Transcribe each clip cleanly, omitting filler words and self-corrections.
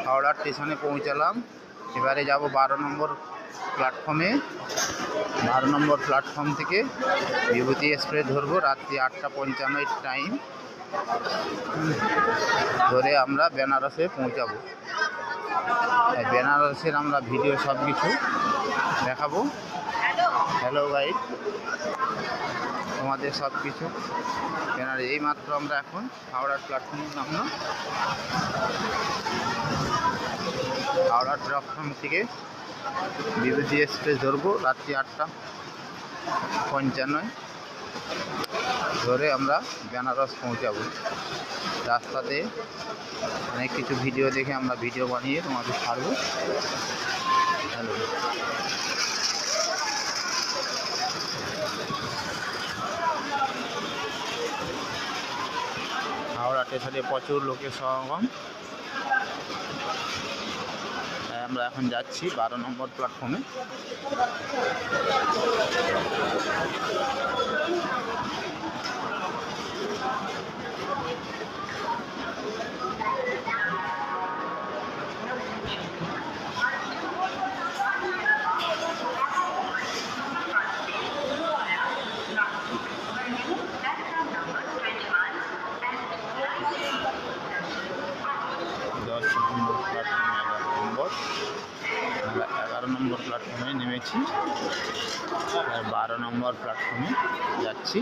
হাওড়া স্টেশনে পৌঁছালাম। এবারে যাব 12 নম্বর প্ল্যাটফর্মে। 12 নম্বর প্ল্যাটফর্ম থেকে বিভূতি এক্সপ্রেস ধরবো। রাত্রি 8:55 টাইম ধরে আমরা বেনারসে পৌঁছাবো। বেনারসের আমরা ভিডিও সব কিছু দেখাবো। হ্যালো গাইড, তোমাদের সব কিছু বেনারস। এইমাত্র আমরা এখন হাওড়ার প্ল্যাটফর্মে নামলাম। হাওড়ার প্ল্যাটফর্ম থেকে বিভূতি এক্সপ্রেস ধরবো। রাত্রি 8:55 ধরে আমরা বেনারস পৌঁছাবো। রাস্তাতে অনেক কিছু ভিডিও দেখে আমরা ভিডিও বানিয়ে তোমাদের ছাড়বো। হ্যালো, হাওড়া স্টেশনে প্রচুর লোকের সমাগম। আমরা এখন যাচ্ছি 12 নম্বর প্ল্যাটফর্মে। আমরা 11 নম্বর প্ল্যাটফর্মে নেমেছি, আর 12 নম্বর প্ল্যাটফর্মে যাচ্ছি।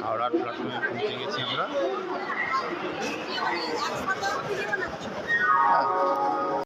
হাওড়ার প্ল্যাটফর্মে পৌঁছে গেছি আমরা।